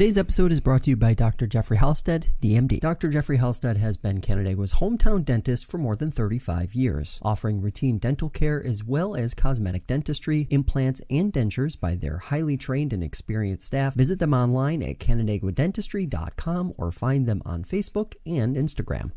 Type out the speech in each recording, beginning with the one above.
Today's episode is brought to you by Dr. Jeffrey Halstead, DMD. Dr. Jeffrey Halstead has been Canandaigua's hometown dentist for more than 35 years, offering routine dental care as well as cosmetic dentistry, implants, and dentures by their highly trained and experienced staff. Visit them online at canandaiguadentistry.com or find them on Facebook and Instagram.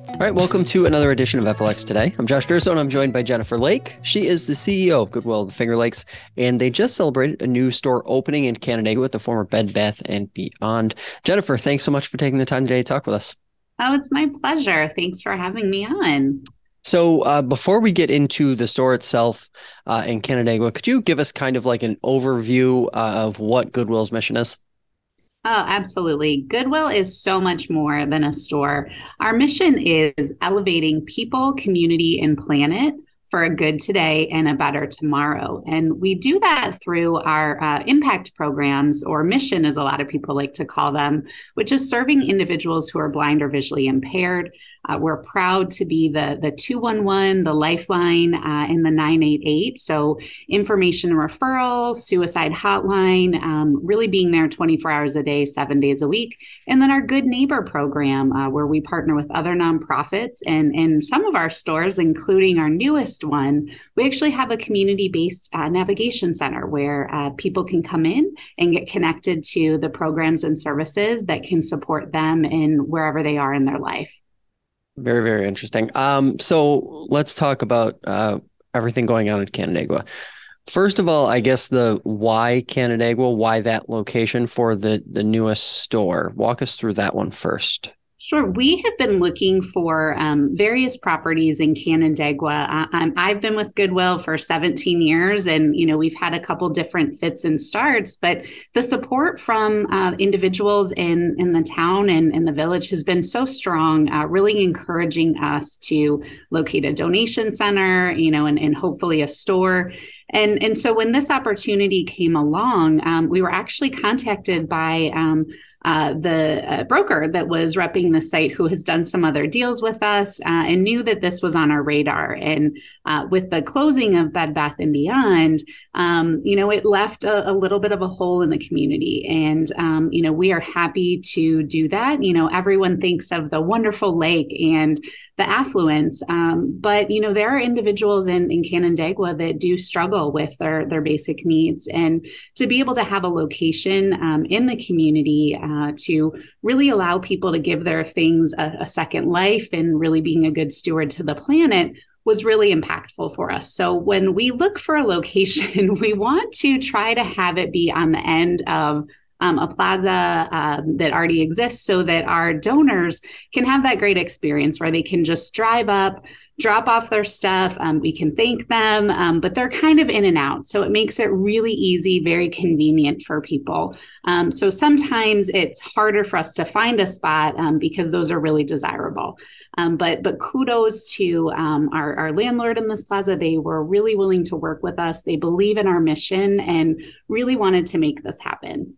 All right, welcome to another edition of FLX Today. I'm Josh Durso, and I'm joined by Jennifer Lake. She is the CEO of Goodwill of the Finger Lakes, and they just celebrated a new store opening in Canandaigua at the former Bed Bath & Beyond. Jennifer, thanks so much for taking the time today to talk with us. Oh, it's my pleasure. Thanks for having me on. So before we get into the store itself in Canandaigua, could you give us kind of like an overview of what Goodwill's mission is? Oh, absolutely. Goodwill is so much more than a store. Our mission is elevating people, community, and planet for a good today and a better tomorrow. And we do that through our impact programs, or mission, as a lot of people like to call them, which is serving individuals who are blind or visually impaired. We're proud to be the 211, the Lifeline, and the 988. So information referral, suicide hotline, really being there 24 hours a day, 7 days a week. And then our Good Neighbor program, where we partner with other nonprofits. And in some of our stores, including our newest one, we actually have a community-based navigation center where people can come in and get connected to the programs and services that can support them in wherever they are in their life. Very, very interesting. So let's talk about everything going on in Canandaigua. First of all, I guess the why Canandaigua, why that location for the newest store? Walk us through that one first. Sure. We have been looking for various properties in Canandaigua. I've been with Goodwill for 17 years, and we've had a couple different fits and starts, but the support from individuals in the town and in the village has been so strong, really encouraging us to locate a donation center, and hopefully a store. And so when this opportunity came along, we were actually contacted by the broker that was repping the site, who has done some other deals with us, and knew that this was on our radar. And with the closing of Bed Bath & Beyond, it left a little bit of a hole in the community. And, we are happy to do that. Everyone thinks of the wonderful lake and the affluence. But, there are individuals in Canandaigua that do struggle with their basic needs. And to be able to have a location in the community to really allow people to give their things a second life and really being a good steward to the planet was really impactful for us. So when we look for a location, we want to try to have it be on the end of a plaza that already exists, so that our donors can have that great experience where they can just drive up, drop off their stuff. We can thank them, but they're kind of in and out. So it makes it really easy, very convenient for people. So sometimes it's harder for us to find a spot because those are really desirable. But kudos to our landlord in this plaza. They were really willing to work with us. They believe in our mission and really wanted to make this happen.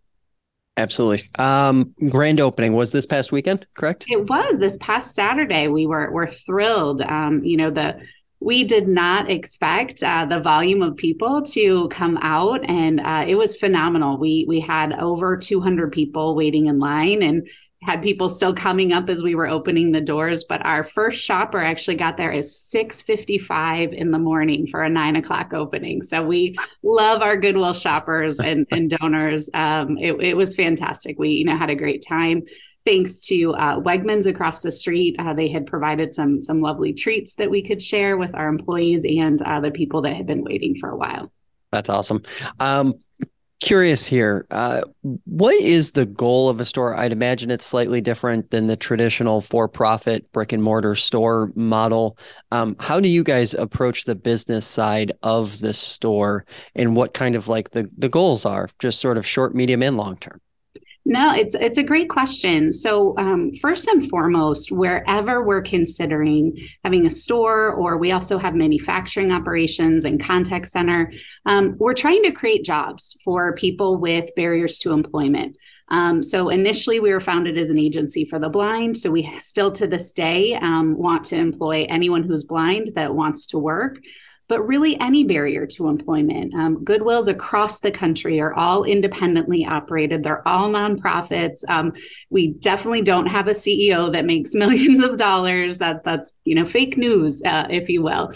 Absolutely. Grand opening was this past weekend, correct? It was this past Saturday. We're thrilled. We did not expect the volume of people to come out, and it was phenomenal. We had over 200 people waiting in line, and had people still coming up as we were opening the doors. But our first shopper actually got there at 6:55 in the morning for a 9 o'clock opening. So we love our Goodwill shoppers and donors. It was fantastic. We had a great time. Thanks to Wegmans across the street. They had provided some lovely treats that we could share with our employees and the people that had been waiting for a while. That's awesome. Curious here, what is the goal of a store? I'd imagine it's slightly different than the traditional for-profit brick and mortar store model. How do you guys approach the business side of the store, and what kind of like the goals are, just sort of short, medium, and long term? No, it's a great question. So first and foremost, wherever we're considering having a store, or we also have manufacturing operations and contact center, we're trying to create jobs for people with barriers to employment. So initially we were founded as an agency for the blind. So we still to this day want to employ anyone who's blind that wants to work, but really any barrier to employment. Goodwills across the country are all independently operated. They're all nonprofits. We definitely don't have a CEO that makes millions of dollars. That's fake news, if you will.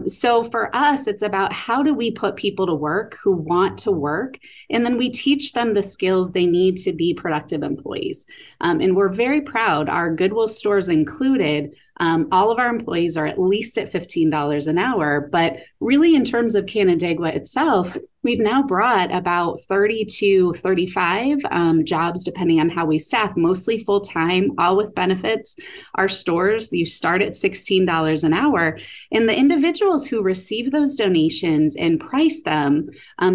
So for us, it's about how do we put people to work who want to work, and then we teach them the skills they need to be productive employees. And we're very proud, our Goodwill stores included, all of our employees are at least at $15 an hour, but really in terms of Canandaigua itself, we've now brought about 30 to 35 jobs, depending on how we staff, mostly full-time, all with benefits. Our stores, you start at $16 an hour. And the individuals who receive those donations and price them,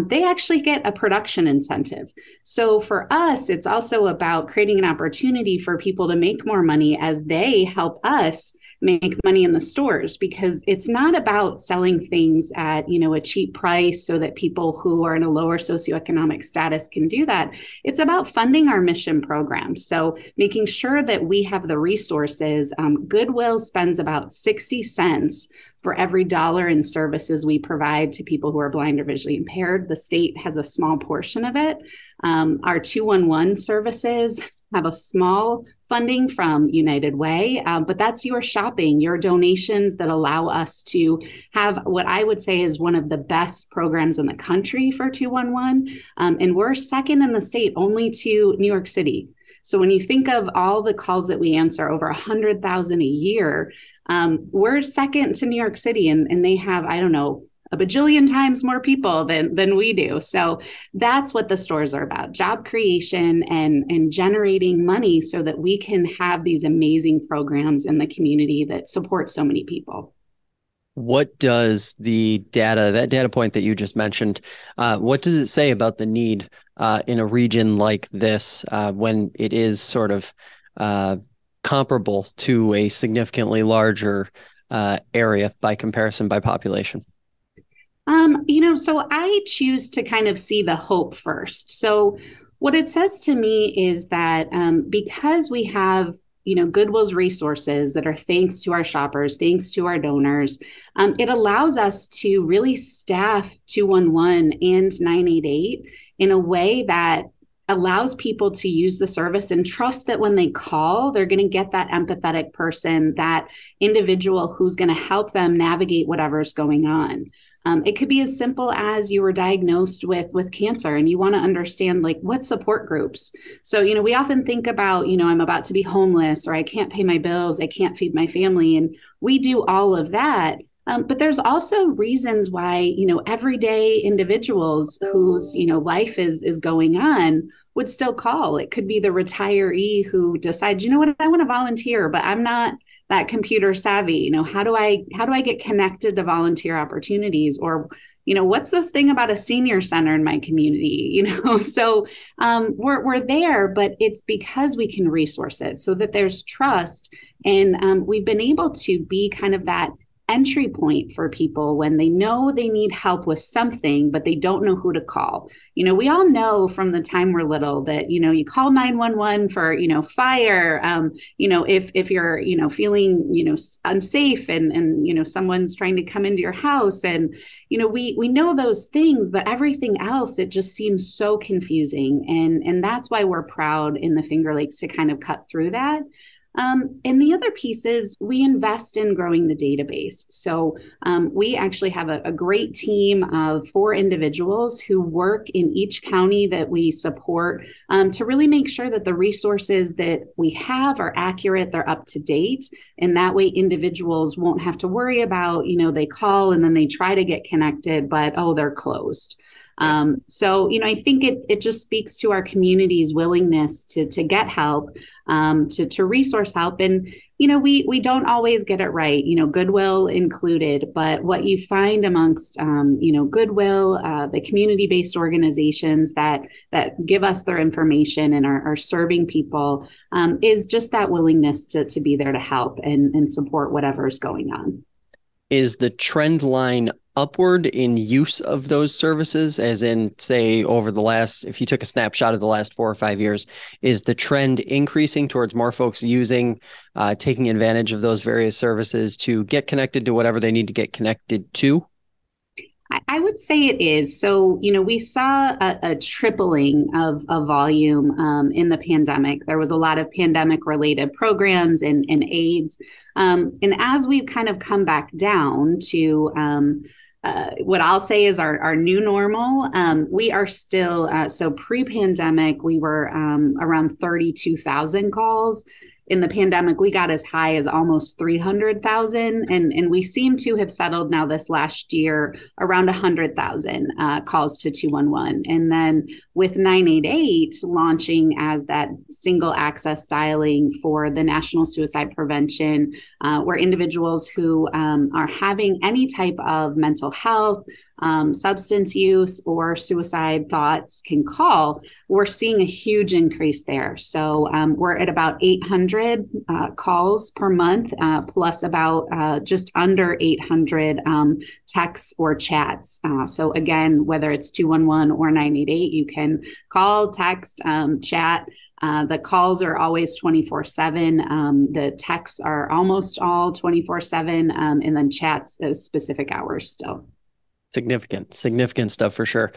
they actually get a production incentive. So for us, it's also about creating an opportunity for people to make more money as they help us make money in the stores, because it's not about selling things at, a cheap price so that people who are in a lower socioeconomic status can do that. It's about funding our mission programs. So making sure that we have the resources. Goodwill spends about 60 cents for every dollar in services we provide to people who are blind or visually impaired. The state has a small portion of it. Our 211 services have a small funding from United Way, but that's your shopping, your donations that allow us to have what I would say is one of the best programs in the country for 211. And we're second in the state only to New York City. So when you think of all the calls that we answer, over 100,000 a year, we're second to New York City, and they have, I don't know, a bajillion times more people than we do. So that's what the stores are about, job creation and generating money so that we can have these amazing programs in the community that support so many people. What does that data point that you just mentioned, what does it say about the need in a region like this when it is sort of comparable to a significantly larger area by comparison by population? So I choose to kind of see the hope first. So what it says to me is that because we have, Goodwill's resources that are thanks to our shoppers, thanks to our donors, it allows us to really staff 211 and 988 in a way that allows people to use the service and trust that when they call, they're going to get that empathetic person, that individual who's going to help them navigate whatever's going on. It could be as simple as you were diagnosed with cancer and you want to understand what support groups. So, we often think about, I'm about to be homeless or I can't pay my bills, I can't feed my family. And we do all of that. But there's also reasons why, everyday individuals whose, life is going on would still call. It could be the retiree who decides, I want to volunteer, but I'm not that computer savvy. How do I get connected to volunteer opportunities? Or, what's this thing about a senior center in my community? So we're there, but it's because we can resource it so that there's trust. And we've been able to be kind of that entry point for people when they know they need help with something, but they don't know who to call. We all know from the time we're little that, you call 911 for, fire, if you're, feeling, unsafe and, someone's trying to come into your house and, we know those things, but everything else, it just seems so confusing. And that's why we're proud in the Finger Lakes to kind of cut through that. And the other piece is we invest in growing the database. So we actually have a great team of 4 individuals who work in each county that we support to really make sure that the resources that we have are accurate, they're up to date. And that way individuals won't have to worry about, they call and then they try to get connected, but, they're closed. So, I think it just speaks to our community's willingness to get help, to resource help. And, we don't always get it right, Goodwill included, but what you find amongst, Goodwill, the community-based organizations that give us their information and are serving people, is just that willingness to be there to help and support whatever's going on. Is the trend line upward in use of those services? As in, say, over the last, if you took a snapshot of the last 4 or 5 years, is the trend increasing towards more folks using, taking advantage of those various services to get connected to whatever they need to get connected to? I would say it is. So, we saw a tripling of volume in the pandemic. There was a lot of pandemic related programs and aids. And as we've kind of come back down to what I'll say is our new normal, we are still, so pre-pandemic, we were around 32,000 calls. In the pandemic, we got as high as almost 300,000, and we seem to have settled now this last year around 100,000 calls to 211. And then with 988 launching as that single access dialing for the National Suicide Prevention, where individuals who are having any type of mental health, substance use, or suicide thoughts can call, we're seeing a huge increase there. So we're at about 800 calls per month, plus about just under 800 texts or chats. So again, whether it's 211 or 988, you can call, text, chat. The calls are always 24/7. The texts are almost all 24/7, and then chats specific hours still. Significant stuff for sure.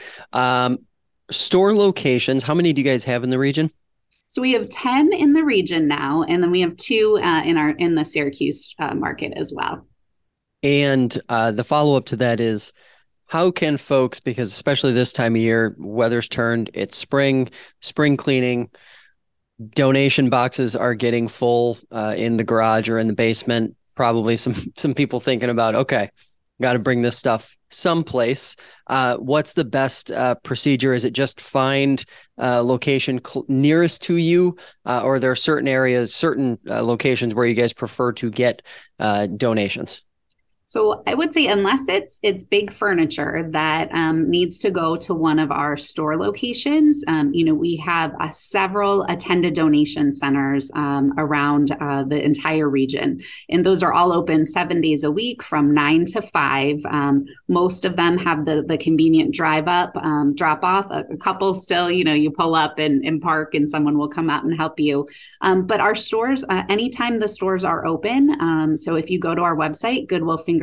Store locations, how many do you guys have in the region? So we have 10 in the region now, and then we have 2 in the Syracuse market as well. And the follow-up to that is, how can folks, because especially this time of year, weather's turned, it's spring cleaning, donation boxes are getting full in the garage or in the basement. Probably some people thinking about, okay, got to bring this stuff someplace. What's the best procedure? Is it just find location nearest to you, or are there certain areas, certain locations where you guys prefer to get donations? So I would say unless it's big furniture that needs to go to one of our store locations, we have several attended donation centers around the entire region. And those are all open 7 days a week from 9 to 5. Most of them have the convenient drive up, drop off. A couple still, you pull up and park and someone will come out and help you. But our stores, anytime the stores are open, so if you go to our website, goodwillfingerlakes.org,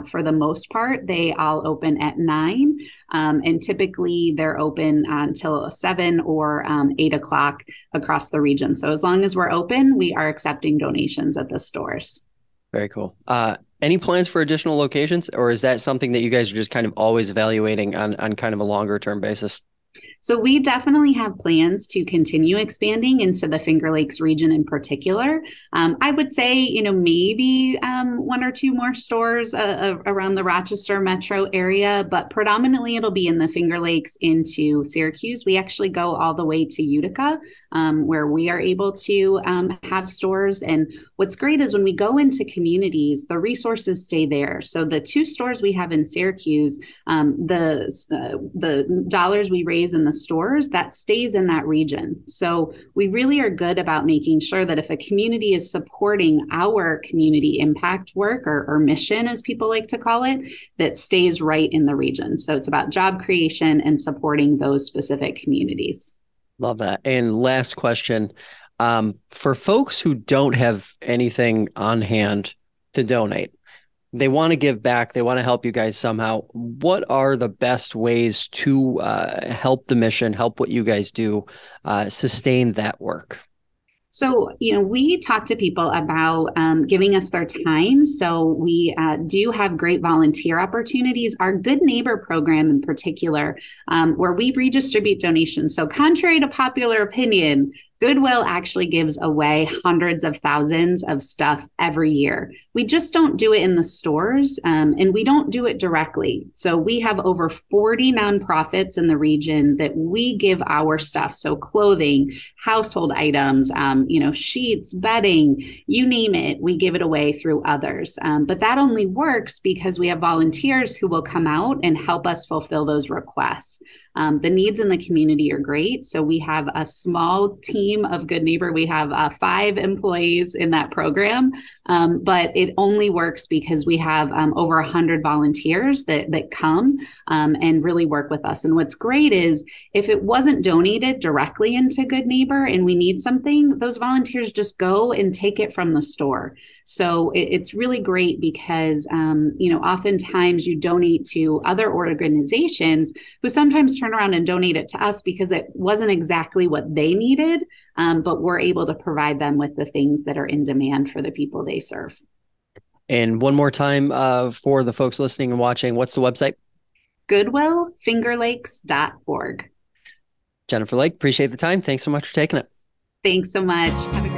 for the most part, they all open at 9. And typically they're open until 7 or 8 o'clock across the region. So as long as we're open, we are accepting donations at the stores. Very cool. Any plans for additional locations, or is that something that you guys are just kind of always evaluating on kind of a longer term basis? So we definitely have plans to continue expanding into the Finger Lakes region in particular. I would say, maybe 1 or 2 more stores around the Rochester metro area, but predominantly it'll be in the Finger Lakes into Syracuse. We actually go all the way to Utica, where we are able to have stores. And what's great is when we go into communities, the resources stay there. So the 2 stores we have in Syracuse, the dollars we raise in the stores, that stays in that region. So we really are good about making sure that if a community is supporting our community impact work or mission, as people like to call it, that stays right in the region. So it's about job creation and supporting those specific communities. Love that. And last question, for folks who don't have anything on hand to donate, they want to give back, they want to help you guys somehow. What are the best ways to help the mission, help what you guys do, sustain that work? So, we talk to people about giving us their time. So we do have great volunteer opportunities. Our Good Neighbor program in particular, where we redistribute donations. So contrary to popular opinion, Goodwill actually gives away hundreds of thousands of stuff every year. We just don't do it in the stores, and we don't do it directly. So we have over 40 nonprofits in the region that we give our stuff. So clothing, household items, sheets, bedding, you name it, we give it away through others. But that only works because we have volunteers who will come out and help us fulfill those requests. The needs in the community are great. So we have a small team team of Good Neighbor. We have 5 employees in that program, but it only works because we have over 100 volunteers that come and really work with us. And what's great is if it wasn't donated directly into Good Neighbor and we need something, those volunteers just go and take it from the store. So it's really great because, oftentimes you donate to other organizations who sometimes turn around and donate it to us because it wasn't exactly what they needed, but we're able to provide them with the things that are in demand for the people they serve. And one more time for the folks listening and watching, what's the website? GoodwillFingerLakes.org. Jennifer Lake, appreciate the time. Thanks so much for taking it. Thanks so much. Have a